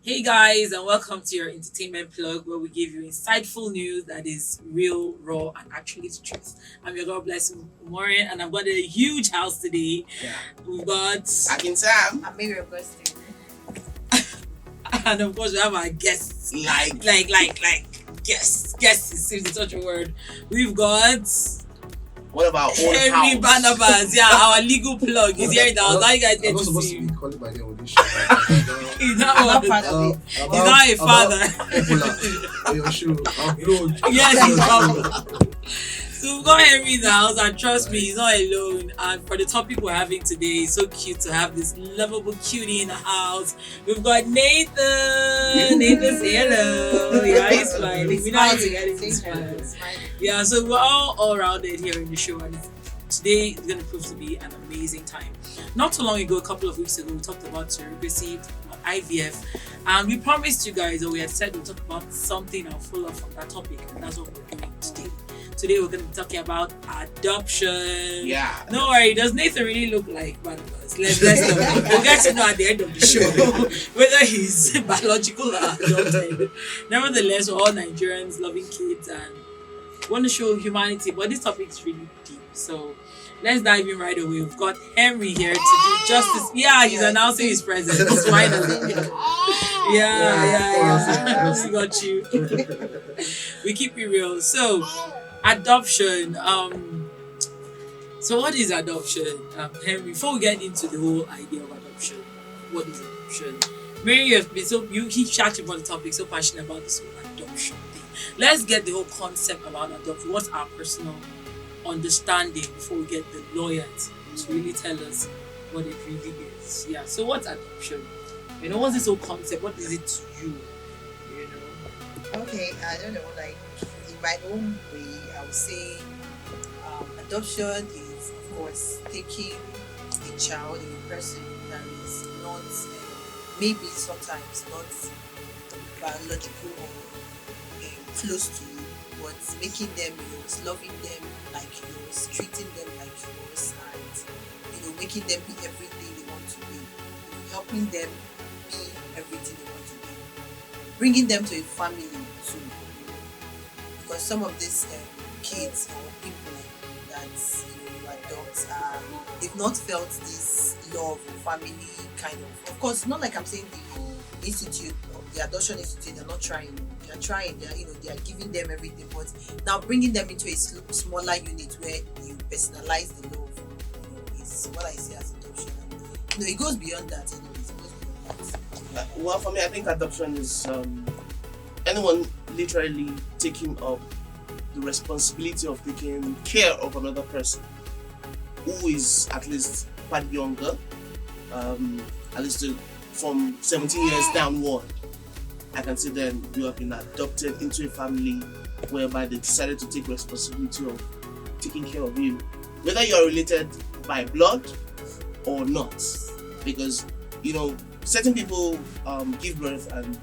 Hey guys, and welcome to your entertainment plug where we give you insightful news that is real, raw, and actually the truth. I'm your God bless Maureen, and I've got a huge house today. Yeah. We've got, Akin Sam. I'm maybe Augustine. and of course, we have our guests. Like Guests is such a word. We've got one of our own Henry house. Barnabas, our legal plug. He's here in the house. Now you guys get I'm not to supposed see to him. be calling my name on this show. He's not I'm one. not part of it. He's not a father. On your shoe. I'm good. Yes, he's wrong. So we've got Henry in the house, and trust me, he's not alone. And for the topic we're having today, it's so cute to have this lovable cutie in the house. We've got Nathan. Nathan, say hello. Yeah, he's smiling. We know how to get him to smile. Yeah, so we're all rounded here in the show, and today is going to prove to be an amazing time. Not too long ago, a couple of weeks ago, we talked about surrogacy, about IVF, and we promised you guys, or we had said we'll talk about something and follow up from that topic, and that's what we're doing today. Today we're going to be talking about adoption. Yeah. Don't worry, does Nathan really look like Barnabas? Let's know. We'll get to know at the end of the show whether he's biological or adopted. Nevertheless, we're all Nigerians loving kids and want to show humanity, but this topic is really deep. So let's dive in right away. We've got Henry here to do justice. Yeah, he's announcing his presence. Finally. Yeah. We got you. We keep it real. So, adoption. So what is adoption? Henry, before we get into the whole idea of adoption, what is adoption? Mary, you keep chatting about the topic, so passionate about this whole adoption thing. Let's get the whole concept about adoption. What's our personal understanding before we get the lawyers to really tell us what it really is? Yeah. So what's adoption? What's this whole concept? What is it to you? Okay, I don't know, like in my own way, I would say adoption is, of course, taking a child, a person that is not, maybe sometimes not biological or close to you, but making them yours, loving them like yours, treating them like yours, and making them be everything they want to be, helping them be everything they want to be, bringing them to a family too, because some of these kids or people that you adopt, they've not felt this love or family kind of course, not like I'm saying the institute, the adoption institute, they're not trying. They are trying. They are giving them everything, but now bringing them into a smaller unit where you personalize the love, is what I see as adoption. It goes beyond that. Anyways, it goes beyond that. Well, for me, I think adoption is anyone literally taking up the responsibility of taking care of another person who is at least quite younger, at least from 17 years downward. I can see then you have been adopted into a family whereby they decided to take responsibility of taking care of you, whether you are related by blood or not, because certain people give birth and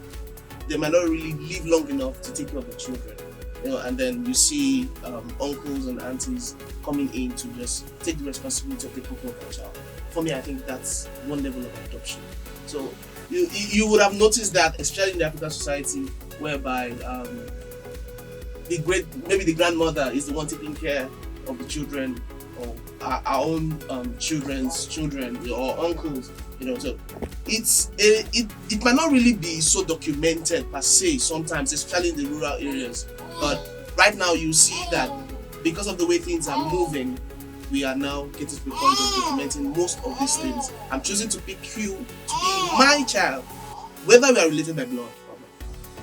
they might not really live long enough to take care of the children, and then you see uncles and aunties coming in to just take the responsibility of taking care of the child. For me, I think that's one level of adoption. So you would have noticed that, especially in the African society, whereby the grandmother is the one taking care of the children, or our own children's children, or uncles. So it might not really be so documented per se sometimes, especially in the rural areas. But right now you see that because of the way things are moving, we are now getting to the point of documenting most of these things. I'm choosing to pick you to be my child, whether we are related by blood or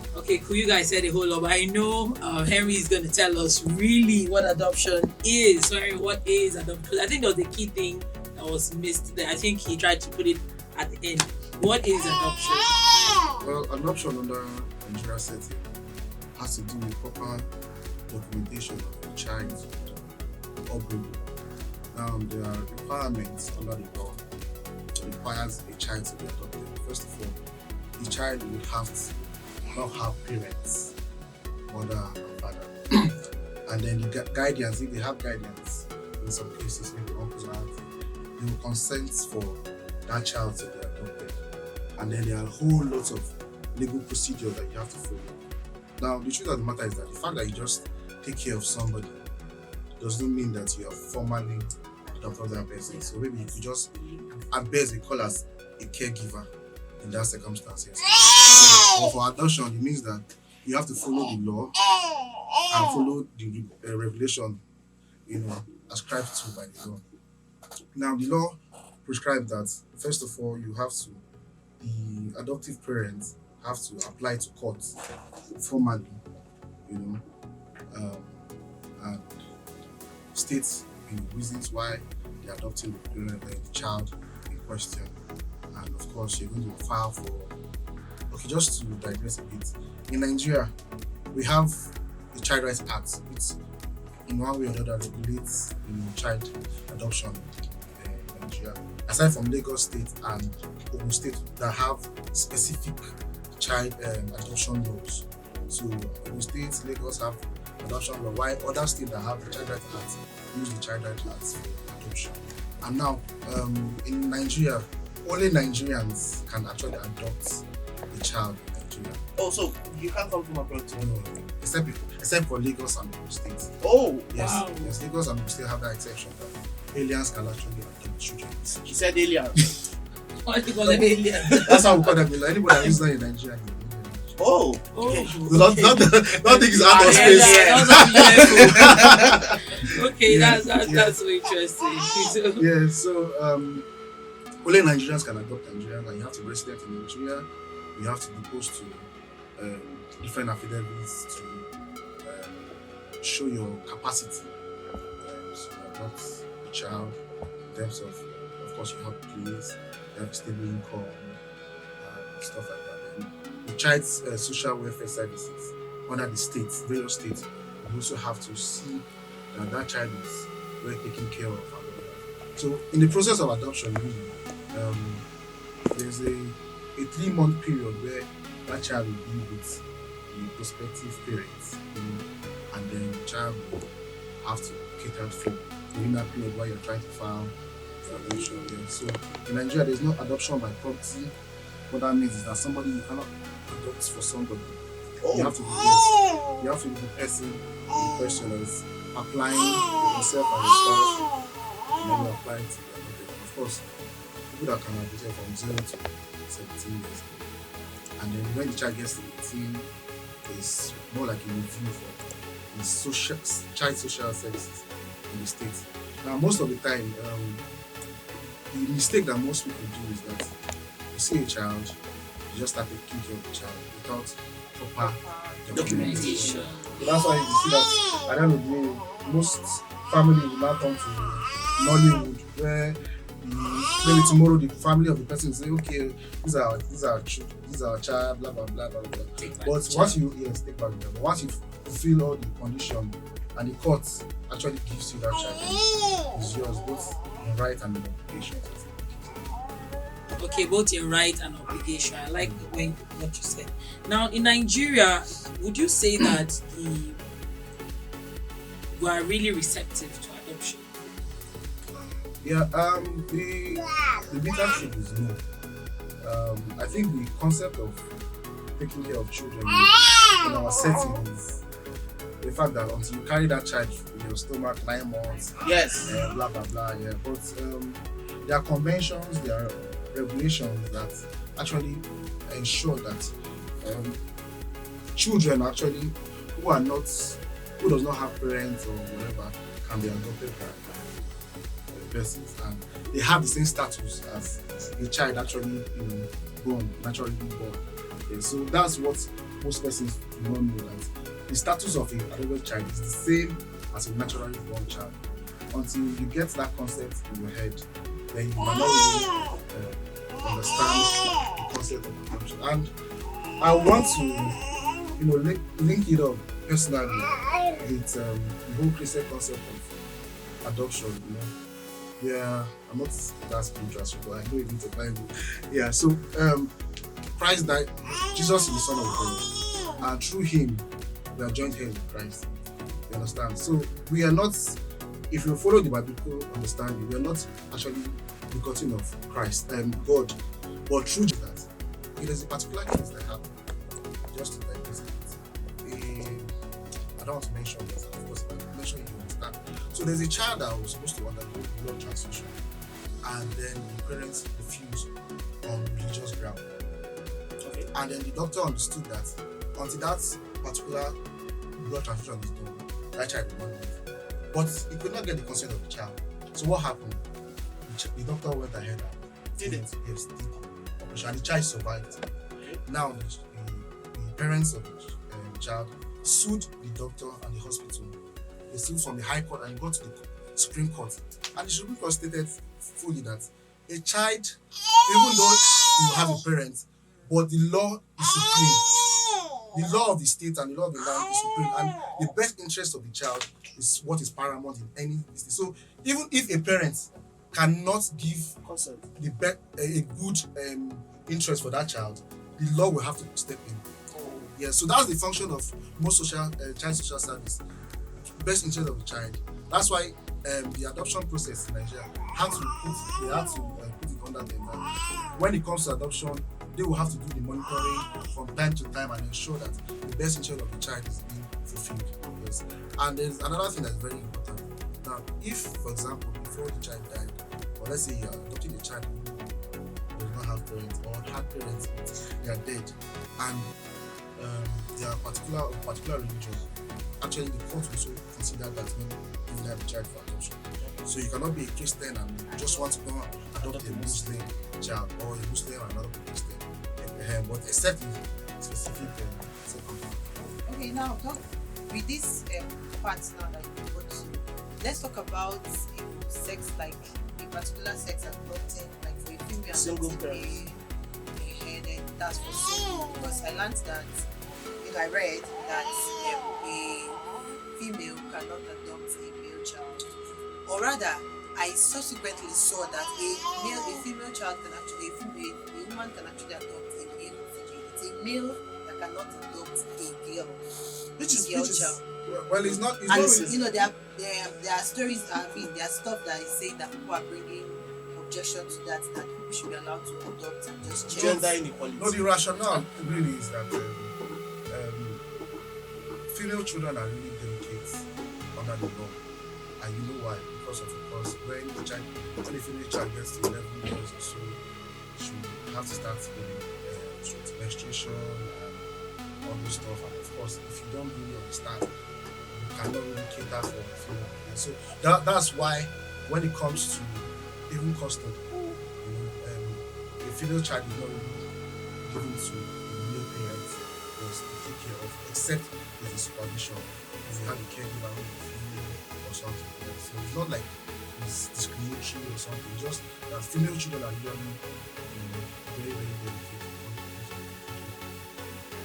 not. Okay, cool. You guys said a whole lot, but I know Henry is going to tell us really what adoption is. So, Henry, what is adoption? Because I think there was a key thing that was missed there. I think he tried to put it at the end. What is adoption? Well, adoption under Nigeria setting has to do with proper documentation of the child's upbringing. There are requirements under the law that requires a child to be adopted. First of all, the child will have to not have parents, mother and father. And then the guardians, if they have guardians, in some cases, maybe uncles or aunts, they will consent for that child to be adopted. And then there are a whole lot of legal procedure that you have to follow. Now, the truth of the matter is that the fact that you just take care of somebody does not mean that you are formally adopted that person. So maybe you could just, at best, we call as a caregiver in that circumstances. So, for adoption, it means that you have to follow the law and follow the regulation, ascribed to by the law. Now, the law prescribes that first of all, the adoptive parents have to apply to court formally, and state reasons why they're adopting the child in question. And of course, you're going to file for. Okay, just to digress a bit, in Nigeria, we have the Child Rights Act, which in one way or another regulates child adoption in Nigeria. Aside from Lagos State and Ogun State that have specific child adoption laws. So Ogun State, Lagos have adoption law, while other states that have the Child Rights Act use the Child Rights Act for adoption. And now, in Nigeria, only Nigerians can actually adopt a child in Nigeria. Oh, so you can't come from abroad to Except for Lagos and Ogun State. Oh, Yes, wow. yes, Lagos and Ogun State have that exception that aliens can actually adopt children. you said earlier. What do you call them? Alien? That's how we call them. Anybody that is not in Nigeria. Oh, Oh. okay. Not think it's out of space. Okay, Yeah, that's so interesting. Yeah, so only Nigerians can adopt Nigerians, and you have to be resident in Nigeria. You have to be close to different affidavits to show your capacity to adopt a child in terms of course, you have place, you have stable income, stuff like that. And the child's social welfare services under the states, various states, you also have to see that that child is well taken care of. So, in the process of adoption, there's a 3-month period where that child will be with the prospective parents, and then the child will have to cater for during that period while you're trying to file for adoption. Yeah. So, in Nigeria, there's no adoption by property. What that means is that you cannot adopt for somebody. Oh. You have to be you have to be the person in question is applying for yourself and your spouse, and then you apply to the adopted. Of course, people that can adopt from 0 to 17 years. And then when the child gets to 18, it's more like a review for the child social services in the state. Now, most of the time, the mistake that most people do is that you see a child, you just start taking care of the child without proper documentation. So that's why you see that at the end of the day, most families will now come to Nollywood, where maybe tomorrow the family of the person will say, okay, these are our child, blah blah blah blah blah. But once you take back the but once you fulfill all the conditions and the court actually gives you that child, it's yours both in right and in obligation. Okay, both in right and obligation. I like what you said. Now, in Nigeria, would you say that we are really receptive to adoption? Yeah, the bitter truth is no. I think the concept of taking care of children in our setting is the fact that until you carry that child in your stomach 9 months, Yes. blah blah blah, yeah. But there are conventions, there are regulations that actually ensure that children actually who does not have parents or whatever can be adopted by persons, and they have the same status as a child actually naturally born. Yeah, so that's what most persons do not know, that the status of a adopted child is the same as a naturally born child. Until you get that concept in your head, then you might not really understand the concept of adoption. And I want to link it up personally with the whole Christian concept of adoption. Yeah, I'm not that spiritual, but I know it in the Bible. Yeah, so Christ died, Jesus is the Son of God, and through him we are joined here with Christ. You understand? So we are not, if you follow the biblical understanding, we are not actually begotten of Christ and God, but through that, it is a particular case that happened. just to digress a bit, I don't want to mention this, of course, if I mention it, you understand. So there's a child that was supposed to undergo blood transfusion, and then the parents refused on religious ground. Okay. And then the doctor understood that until that particular blood transfusion is done, that child will not live. But he could not get the consent of the child. So what happened? The doctor went ahead and Did it? Yes, did the operation, and the child survived. Okay. Now the parents of the child sued the doctor and the hospital. They sued from the High Court and got to the Supreme Court. And the Supreme Court stated fully that a child, even though you have a parent, but the law is supreme. The law of the state and the law of the land is supreme, and the best interest of the child is what is paramount in any instance. So even if a parent cannot give Consent. a good interest for that child, the law will have to step in. Yeah, so that's the function of most child social service. Best interest of the child. That's why the adoption process in Nigeria have to put it under them. That when it comes to adoption, they will have to do the monitoring from time to time and ensure that the best interest of the child is being fulfilled. Yes. And there's another thing that's very important. Now, if, for example, before the child died, or let's say you're adopting a child who does not have parents or had parents but they are dead, and they are particular religion, actually the court will also consider that when giving that child for adoption. So you cannot be a Christian and just want to go and adopt a Muslim child, or a Muslim and another Christian, but except in specific circumstances. Okay, now with this part now that you go to, let's talk about sex, like a particular sex adopting, like for a female Single adopting a head, and that's for single. Because I learned that, I read that a female cannot adopt a male child, or rather, I subsequently saw that a female child can actually, a woman can actually adopt a male female. It's a male that cannot adopt a girl. Which is child. Well, it's not. It's And not. you know, there are stories. There are stuff that is saying that people are bringing objection to that people should be allowed to adopt and just check. Gender inequality. No, the rationale really is that female children are really delicate under the law, and you know why? Because when the female child gets to 11 years or so, she will have to start with menstruation and all this stuff. And of course, if you don't really understand, you cannot really cater for the female. And so that's why when it comes to even custody, a female child is not really given to the male parents to take care of, except with the supervision. If you have a caregiver who is female or something. Yeah. So it's not like it's discriminatory or something. Just that female children are usually very, very delicate.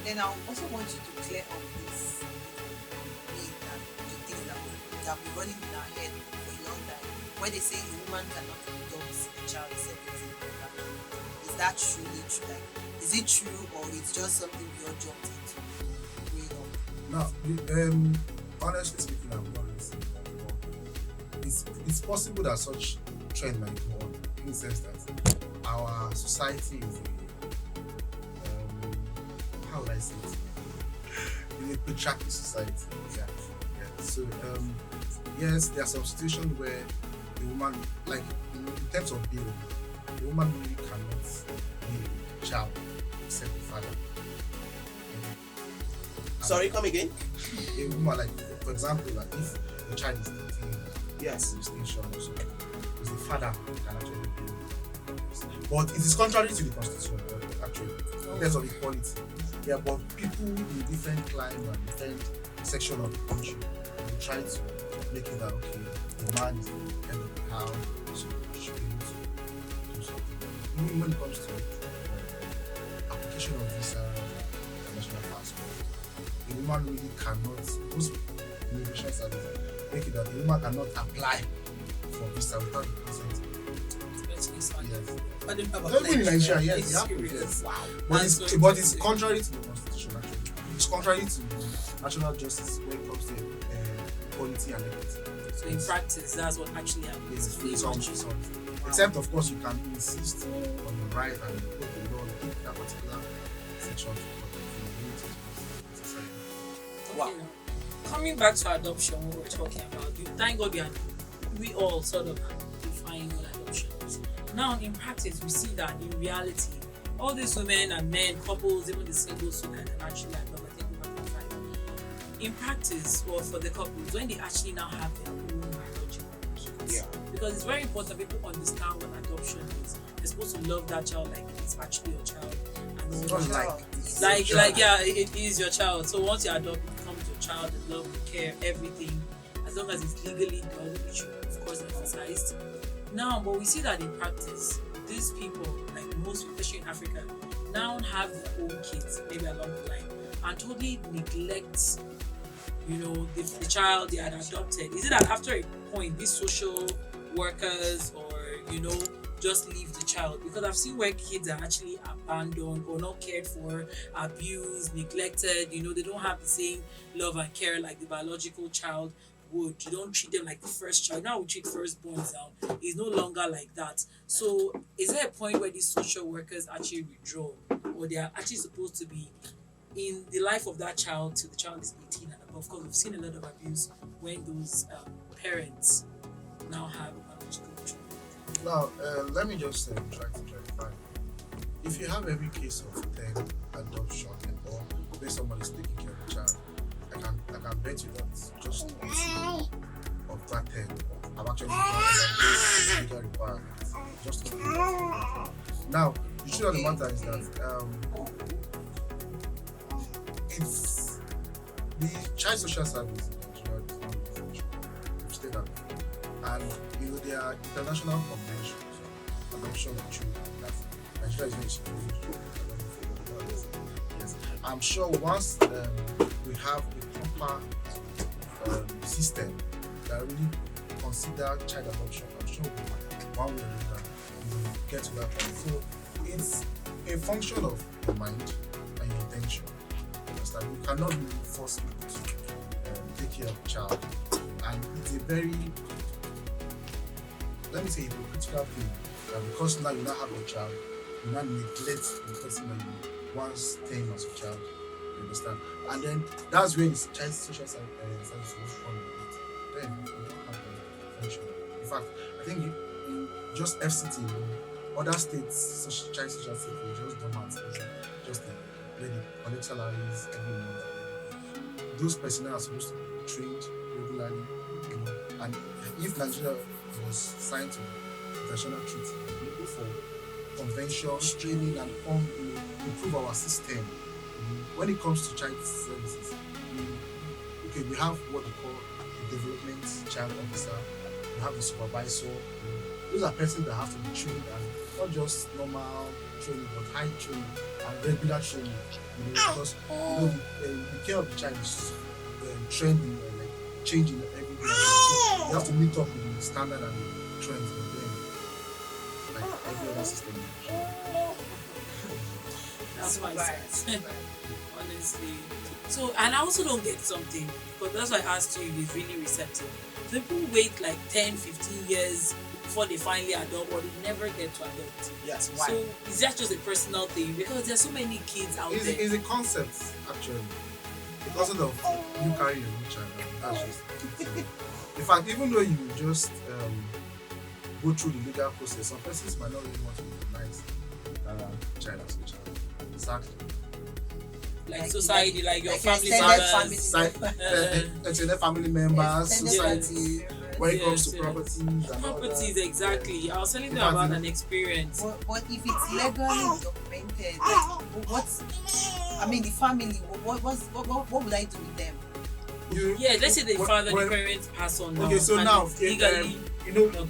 Then I also want you to clear up this myth and the things that we have been running in our head for a long time. When they say a woman cannot adopt a child except it's a brother, is that truly true? Like, is it true, or it's just something we all jumped into growing up? Now, honestly speaking, I'm not listening to that. It's possible that such trend might go on, in the sense that our society is how would I say it? In a patriarchal society. Yeah. So yes, there are some situations where the woman, like in terms of being, the woman really cannot be a child except the father. Sorry, come again? A woman, like for example, like if the child is 13, Yes. station or so, it's the father who can actually be. But it is contrary to the constitution, actually, in terms of equality. Yeah, but people in different climes and different sections of the country will try to make it that okay, the man is the head of the house, so he should be able to do something. Even when it comes to application of visa and national passport, the woman really cannot, most immigration service make it that the woman cannot apply for visa without the consent. Yes. But even in Nigeria, yes, it happens, yes. Wow. But it's contrary to the constitution, actually. It's contrary to national justice when it comes to equality and equity. So in practice, that's what actually happens. Except, of course, you can insist on your right and put the law, take that particular section to cover. We need to society. Wow. Okay, now, coming back to adoption, what we're talking about, thank God we all sort of define what adoption is. Now, in practice, we see that in reality, all these women and men, couples, even the singles who can actually adopt, I think over 5. In practice, or for the couples, when they actually now have their own biological kids, Yeah. because it's very important people understand what adoption is. They're supposed to love that child like it's actually your child, and all Just that. like like yeah, it is your child. So once you adopt, it becomes your child. The love, the care, everything, as long as it's legally done, which of course emphasized. Now, but we see that in practice, these people, like most, especially in Africa, now have their own kids, maybe along the line, and totally neglect, the child they had adopted. Is it that after a point, these social workers or just leave the child? Because I've seen where kids are actually abandoned or not cared for, abused, neglected. They don't have the same love and care like the biological child would. You don't treat them like the first child. Now we treat firstborns now. It's no longer like that. So is there a point where these social workers actually withdraw, or they are actually supposed to be in the life of that child till the child is 18 and above? Because we've seen a lot of abuse when those parents now have biological children. Now, let me just try to clarify. If you have every case of 10 adoption and all, where somebody's taking care of the child, I can bet you that just 2 of that 10 have actually done legal requirements. Just to do that. Now, the truth of the matter is that it's the child social service in Nigeria is not really functional. We've stated that before. And there are international conventions on adoption of children that Nigeria is going to support. Yes, I'm sure once we have a proper system that really consider child adoption, I'm sure one way or another we will get to that point. So it's a function of your mind and your intention. You understand? You cannot really force people to take care of a child, and it's a very, let me say, hypocritical thing that because now you now have a child, you now neglect the person that you once tame as a child. You understand? And then that's where the child social service was from. Then we don't have the function. In fact, I think in just FCT, other states, child social service, just dormant, just where they collect salaries every month. Those personnel are supposed to be trained regularly, and if Nigeria was signed to international treaty, we go for conventions, training, and improve our system. When it comes to child services, we have what we call a development child officer, we have the supervisor. Those are persons that have to be trained, and not just normal training, but high training and regular training. Because the care of the child is trending, like changing every day. So you have to meet up with the standard and the trends of them, like every other system. That's my sense. Honestly. So, and I also don't get something, because that's why I asked you if it's really receptive. People wait like 10, 15 years before they finally adopt, or they never get to adopt. Yes, So is that just a personal thing? Because there's so many kids out there. It's a concept, actually. The concept of you carrying your own child. That's just it. In fact, even though you just go through the legal process, some persons might not really want to recognize that child as a child. Exactly. Like society, like your like family extended members. Extended family members, Extended society, when it comes to Yes. properties and all Properties, that. exactly. I was telling In you fact, about an experience. But if it's legally documented, like, the family, what would I do with them? Yeah, let's say the Well, father, well, the parents pass on now. Okay, so and now, it's legally. we don't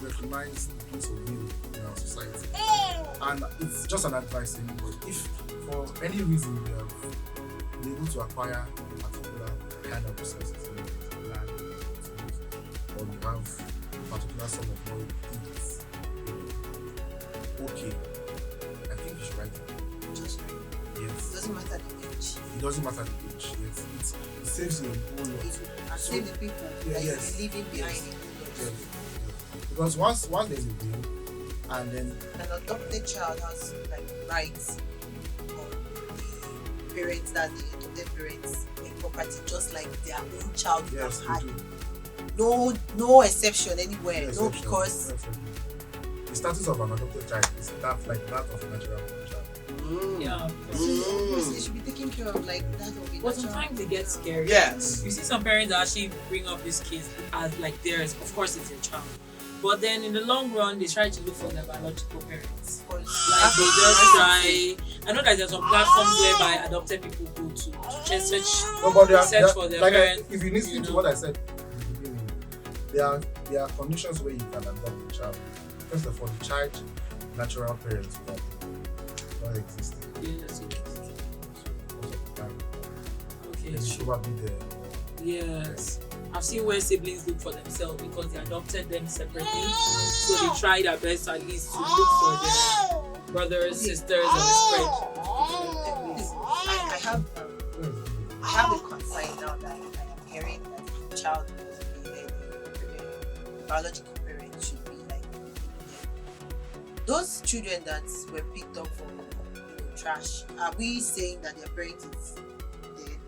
recognize the place of will in our society, and it's just an advice. But if for any reason you have been able to acquire a particular kind of resources, land, or you have a particular sum of money, it's okay. I think you should write it. Just like, Yes. it doesn't matter the age. It doesn't matter the age. Yes. It saves you a whole lot. And save the people Yeah, that yes. you'll be leaving behind. Yes. Because once there's a will, and then An adopted child has like rights on the parents, that the adopted parents make property just like their own child would yes, have they had. do. No exception anywhere. No No, exception, because definitely. The status of an adopted child is that like that of a natural born child. Yeah. they should be taken care of like that of a But natural. sometimes it gets scary. Yes. You see some parents that actually bring up these kids as like theirs. Of course, it's your child. But then in the long run, they try to look for their biological parents. Like they just try. I know that there's some platforms whereby adopted people go to just search. No, but they Search are, for their like parents, if you listen you to know. what I said in the beginning, there are conditions where you can adopt a child. First of all, the child natural parents not existing. Yes, okay. So most of the time, Okay, then sure. probably the Yes. I've seen where siblings look for themselves because they adopted them separately. So they try their best at least to look for their brothers, sisters, or spread. I have a concern now that I am hearing that the child the biological parents should be like those children that were picked up from trash. Are we saying that their parents is dead?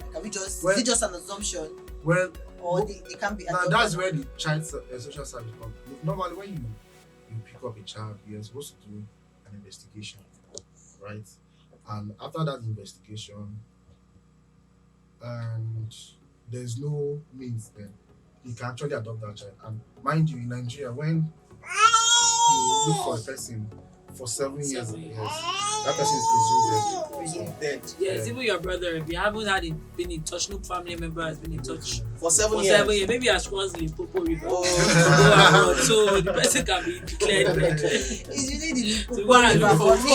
Like, are we just Well- is it just an assumption, well. or they can't be Now adopted? that's where the child social service comes. Normally, when you pick up a child, you're supposed to do an investigation, right? And after that investigation, and there's no means, then you can actually adopt that child. And mind you, in Nigeria, when you look for a person for 7 years, 7 years. that person is presumed dead. Dead. Yes, Yeah. even your brother, if you haven't been in touch, no family member has been in touch For 7 for years. 7 years, maybe as once Limpopo River. Oh. So the person can be declared dead. It's usually the To Limpopo go and River look for for me.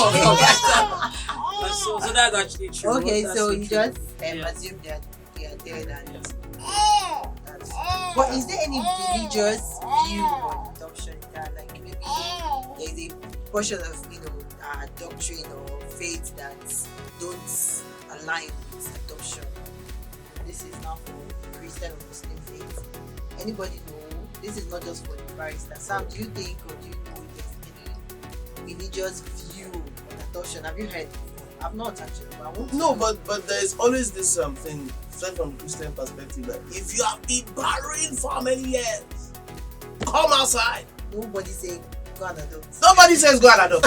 so that's actually true. Okay, That's so so you true. just Yeah. assume that they are dead and Yes. that's. But is there any religious view on adoption that like maybe there's a portion of doctrine or faith that don't align with adoption? This is not for the Christian or Muslim faith. Anybody know? This is not just for the barrister. Sam, do you think or do you know if there's any religious view on adoption? Have you heard? I've not actually. But I want to No, know. but there's always this thing, straight from the Christian perspective, that if you have been barren for how many years, come outside. Nobody say go and adopt. Nobody says go and adopt.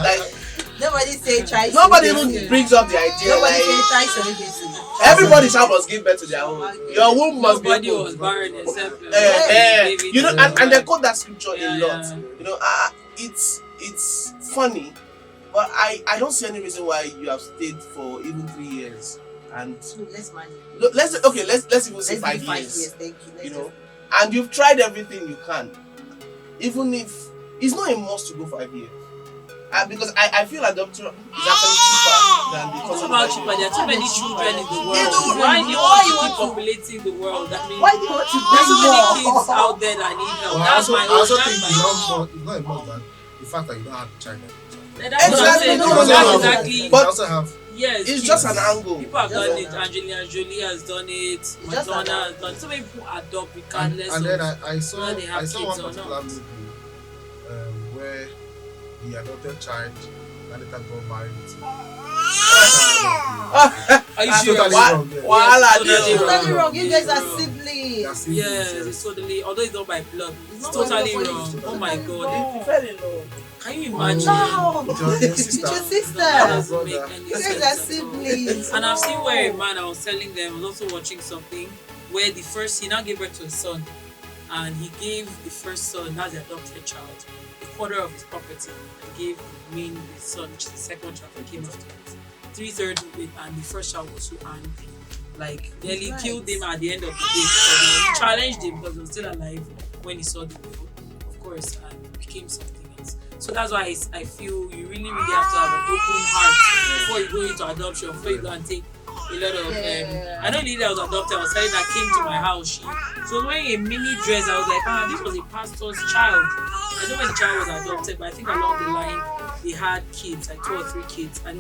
Like, Nobody say try. nobody surrogacy. even brings up the idea. Nobody Like, say try surrogacy. everybody's child must give birth to their own. Your womb must Nobody be open. was barren except You know, and they quote that scripture Yeah, a lot. yeah. You know, it's funny, but I don't see any reason why you have stayed for even 3 years. And So let's manage. let's even say Let's 5 do 5 years. years. Thank you. Let's You know, and you've tried everything you can, even if it's not a must to go 5 years. Because I feel adoption is actually cheaper than the It's cost of about adoption. cheaper. There are too many children in the In the world. world. Why do you Why want you to want keep to- populating the world? I mean, Why do you want to there's so bring many more? kids out there that need help. Well, That's my I also own. think That's it's my not a must than the fact that you don't have a child. That's what I'm Exactly. saying. No, That's no, no. exactly. You But- also have Yes, It's kids. just an angle. People have Just done an it. angle. Angelina Jolie has done it. Just Madonna an has done it. So many people adopt and regardless then of I saw whether they have I saw kids one or particular not. movie where the adopted child later got married to Are you Ah, serious? totally What? wrong, yeah. Wahala Yes, dey. totally Totally wrong. You guys It's are wrong. siblings. They are siblings, Yes, it's totally. Although it's not by blood, it's not totally by blood, wrong. it's Oh my totally god! wrong. fell in love. Can you imagine? No. It's your It's sister. your That sister. doesn't make Brother. any You guys sense are at all. siblings. And I've seen where a man, I was telling them, I was also watching something where he now gave birth to a son, and he gave the first son, that's the adopted child, a quarter of his property, and gave the son, which is the second child that came after it, 3/3 of it, and the first child was so angry. Like, nearly Right. killed him at the end of the day. Because he challenged him because he was still alive when he saw the will, of course, and it became something else. So that's why I feel you really have to have an open heart before you go into adoption, before you go and take a lot of. Yeah. I know a lady that was adopted, I was telling that came to my house. She was wearing a mini dress. I was like, this was a pastor's child. I don't know when the child was adopted, but I think along the line they had kids, like 2 or 3 kids, and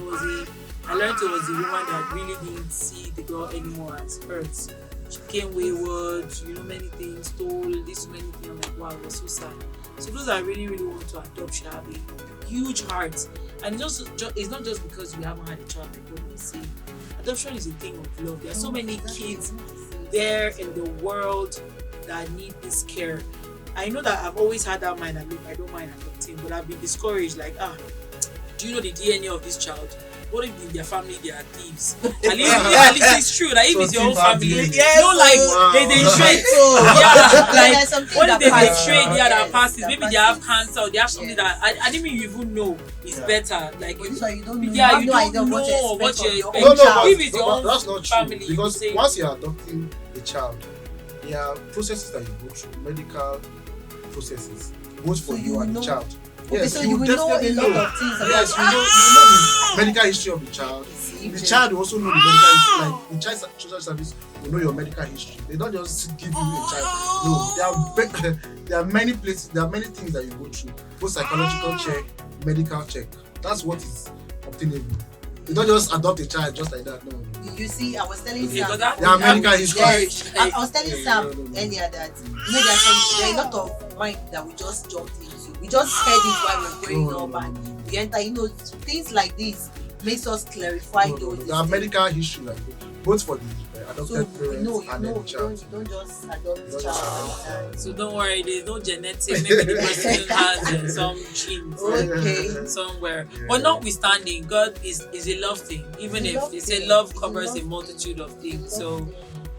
I learned it was the woman that really didn't see the girl anymore as hers. She became wayward, many things, stole this, many things. I'm like, wow, it was so sad. So those that really, really want to adopt should have a huge heart. And it's not just because you haven't had a child before you see. Adoption is a thing of love. There are so many kids there in the world that need this care. I know that I've always had that mind, and look, I don't mind adopting, but I've been discouraged. Like, do you know the DNA of this child? What if in their family they are thieves? At least it's true that if it's your own family, no, like they trade. Yeah, like what if they trade? Yeah, that passes. Maybe they have cancer, or they have something that I didn't even know is better. Like you don't know. Yeah, you don't know what you expect. If it's your own that's not family, true. Because once you're adopting a child, there are processes that you go through, medical processes, both for you and the child. Okay, so you will know a lot of things about yes, you know the medical history of the child. The child will also know the medical history. Like the child social service will know your medical history. They don't just give you a child. No, there are many places, there are many things that you go through. Both psychological check, medical check. That's what is obtainable. You don't just adopt a child just like that. No. You see, I was telling Sam. There are medical history. Yes, I was telling Sam earlier that there are a lot of mind that we just jumped into. We just heard it while we were growing up, and we enter. Things like this makes us clarify those. There are medical history like both for the adopted parents and the child. You don't just adopt the child. So don't worry, there's no genetic. Maybe the person has some genes somewhere. Yeah. But notwithstanding, God is a love thing. Even if they say love covers a multitude of things. So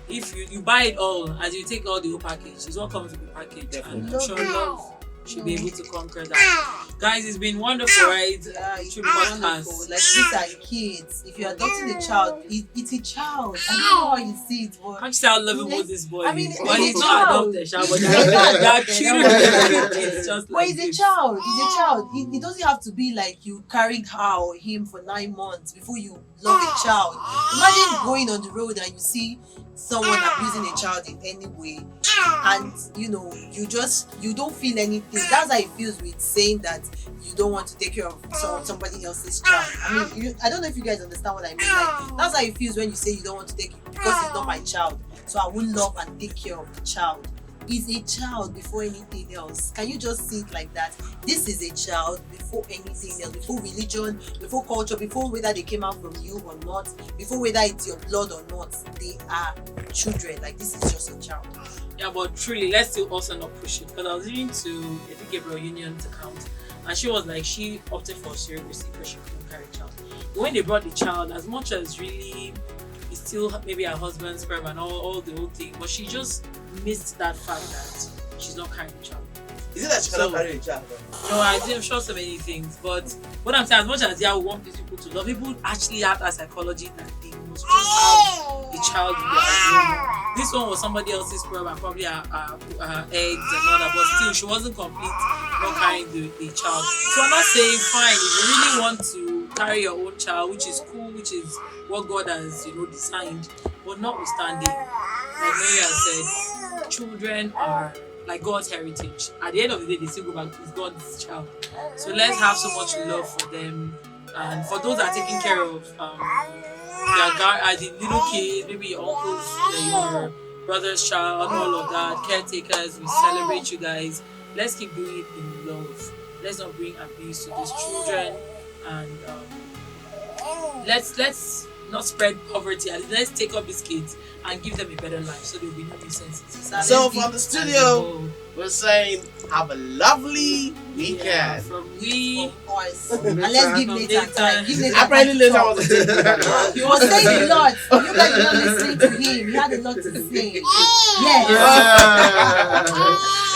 if you buy it all, as you take all the whole package, it's what comes with the package. And I'm sure love should be able to conquer that. Guys, it's been wonderful, right? Yeah, it's been wonderful. Like, these are kids. If you're adopting a child, it's a child. I don't know how you see it, but can't you say how lovable this boy I mean, is? But he's not adopted, but they're cute. Just but he's a child. He's a child. It doesn't have to be like you carried her or him for 9 months before you love a child. Imagine going on the road and you see someone abusing a child in any way, and you don't feel anything. That's how it feels with saying that you don't want to take care of somebody else's child. I mean, I don't know if you guys understand what I mean. Like, that's how it feels when you say you don't want to take it because it's not my child, so I will love and take care of the child. Is a child before anything else. Can you just see it like that? This is a child before anything else, before religion, before culture, before whether they came out from you or not, before whether it's your blood or not. They are children. Like, this is just a child. Yeah, but truly, let's still also not push it. Because I was listening to, I think, Gabriel Union's account, and she was like, she opted for surrogacy because she couldn't carry a child. But when they brought the child, as much as really it's still maybe her husband's sperm and all the whole thing, but she just missed that fact that she's not carrying a child. Is it that she cannot carry a child? No, I'm sure so many things, but what I'm saying, as much as we want these people to love, people actually have that psychology that they must just have a child in their home. This one was somebody else's sperm and probably her eggs and all that, but still she wasn't complete not carrying the child. So I'm not saying fine, if you really want to carry your own child, which is cool, which is what God has designed, but notwithstanding, like Mary has said, children are like God's heritage. At the end of the day, they still go back to God's child. So let's have so much love for them, and for those that are taking care of the little kids, maybe your uncles, your brother's child, all of that, caretakers. We celebrate you guys. Let's keep doing it in love. Let's not bring abuse to these children, and let's not spread poverty. Let's take up these kids and give them a better life, so there will be no nuisances. So from the studio, we're saying have a lovely weekend. Yeah, from us. And let's give Nathan time. Apparently Nathan was a He was saying a lot. You guys were not listening to him. He had a lot to say. Yes.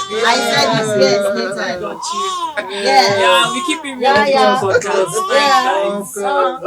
I said yes, Nathan. I got you. Yeah. Yeah, we keep it real. Yeah. Podcast. Yeah. Thanks, guys.